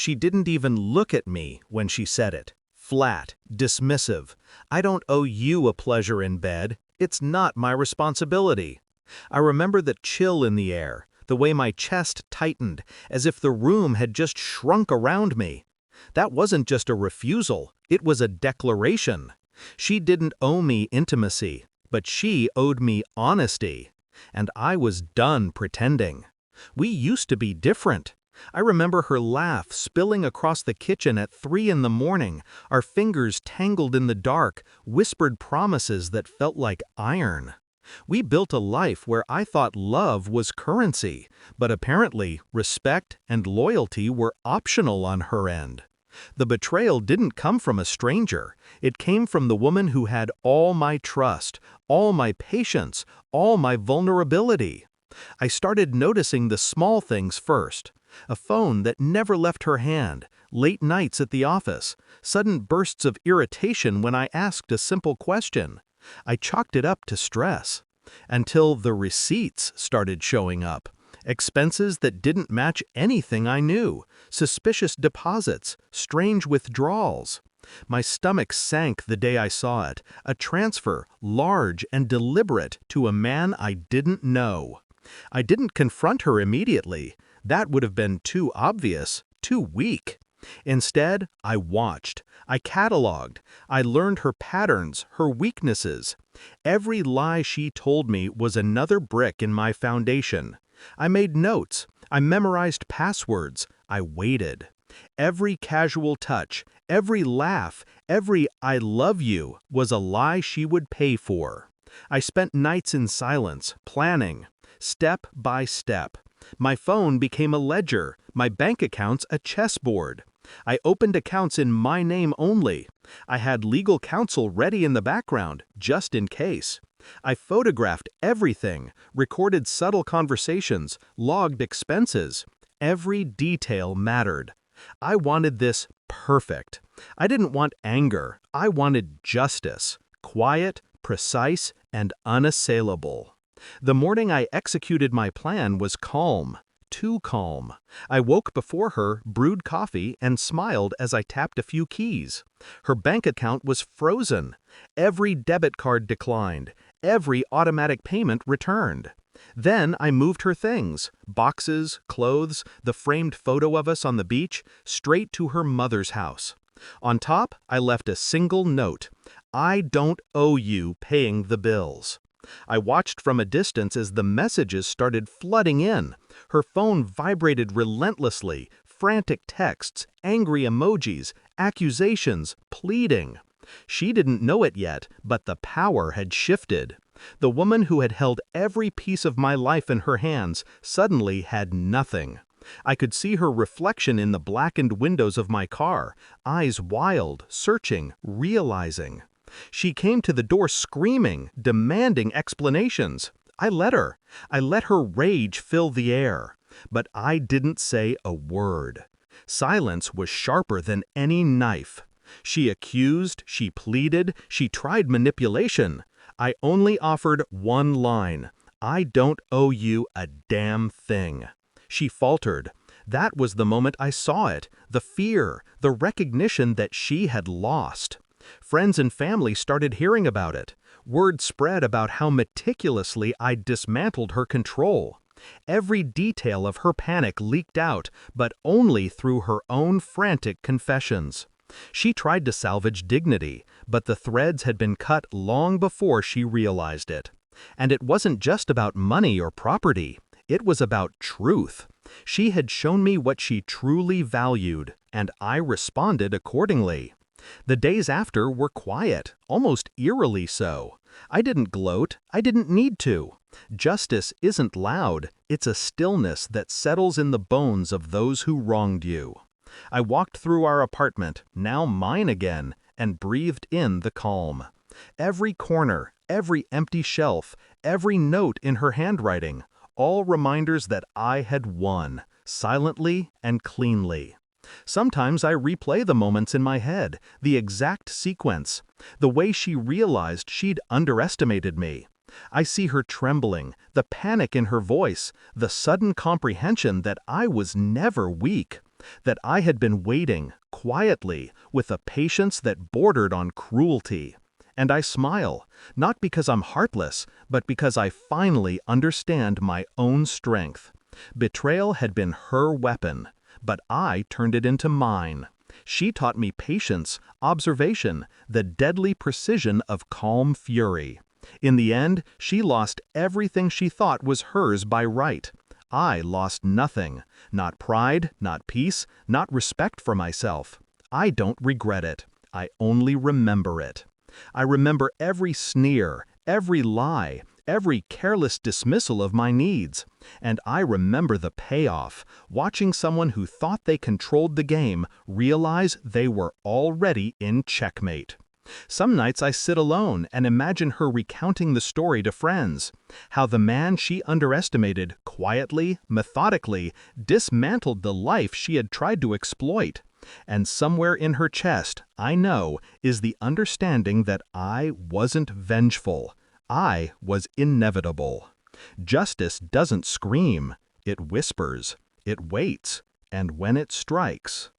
She didn't even look at me when she said it. Flat, dismissive. I don't owe you a pleasure in bed. It's not my responsibility. I remember the chill in the air, the way my chest tightened, as if the room had just shrunk around me. That wasn't just a refusal, it was a declaration. She didn't owe me intimacy, but she owed me honesty. And I was done pretending. We used to be different. I remember her laugh spilling across the kitchen at 3 in the morning, our fingers tangled in the dark, whispered promises that felt like iron. We built a life where I thought love was currency, but apparently respect and loyalty were optional on her end. The betrayal didn't come from a stranger. It came from the woman who had all my trust, all my patience, all my vulnerability. I started noticing the small things first. A phone that never left her hand, late nights at the office, sudden bursts of irritation when I asked a simple question. I chalked it up to stress. Until the receipts started showing up. Expenses that didn't match anything I knew, suspicious deposits, strange withdrawals. My stomach sank the day I saw it, a transfer, large and deliberate, to a man I didn't know. I didn't confront her immediately. That would have been too obvious, too weak. Instead, I watched. I cataloged. I learned her patterns, her weaknesses. Every lie she told me was another brick in my foundation. I made notes. I memorized passwords. I waited. Every casual touch, every laugh, every "I love you" was a lie she would pay for. I spent nights in silence, planning, step by step. My phone became a ledger, my bank accounts a chessboard. I opened accounts in my name only. I had legal counsel ready in the background, just in case. I photographed everything, recorded subtle conversations, logged expenses. Every detail mattered. I wanted this perfect. I didn't want anger. I wanted justice. Quiet, precise, and unassailable. The morning I executed my plan was calm. Too calm. I woke before her, brewed coffee, and smiled as I tapped a few keys. Her bank account was frozen. Every debit card declined. Every automatic payment returned. Then I moved her things, boxes, clothes, the framed photo of us on the beach, straight to her mother's house. On top, I left a single note. I don't owe you paying the bills. I watched from a distance as the messages started flooding in. Her phone vibrated relentlessly, frantic texts, angry emojis, accusations, pleading. She didn't know it yet, but the power had shifted. The woman who had held every piece of my life in her hands suddenly had nothing. I could see her reflection in the blackened windows of my car, eyes wild, searching, realizing. She came to the door screaming, demanding explanations. I let her. I let her rage fill the air. But I didn't say a word. Silence was sharper than any knife. She accused, she pleaded, she tried manipulation. I only offered one line. I don't owe you a damn thing. She faltered. That was the moment I saw it, the fear, the recognition that she had lost. Friends and family started hearing about it. Word spread about how meticulously I dismantled her control. Every detail of her panic leaked out, but only through her own frantic confessions. She tried to salvage dignity, but the threads had been cut long before she realized it. And it wasn't just about money or property. It was about truth. She had shown me what she truly valued, and I responded accordingly. The days after were quiet, almost eerily so. I didn't gloat, I didn't need to. Justice isn't loud, it's a stillness that settles in the bones of those who wronged you. I walked through our apartment, now mine again, and breathed in the calm. Every corner, every empty shelf, every note in her handwriting, all reminders that I had won, silently and cleanly. Sometimes I replay the moments in my head, the exact sequence, the way she realized she'd underestimated me. I see her trembling, the panic in her voice, the sudden comprehension that I was never weak. that I had been waiting, quietly, with a patience that bordered on cruelty. And I smile, not because I'm heartless, but because I finally understand my own strength. Betrayal had been her weapon, but I turned it into mine. She taught me patience, observation, the deadly precision of calm fury. In the end, she lost everything she thought was hers by right. I lost nothing. Not pride, not peace, not respect for myself. I don't regret it. I only remember it. I remember every sneer, every lie, every careless dismissal of my needs. And I remember the payoff, watching someone who thought they controlled the game realize they were already in checkmate. Some nights I sit alone and imagine her recounting the story to friends, how the man she underestimated quietly, methodically, dismantled the life she had tried to exploit. And somewhere in her chest, I know, is the understanding that I wasn't vengeful. I was inevitable. Justice doesn't scream. It whispers. It waits. And when it strikes,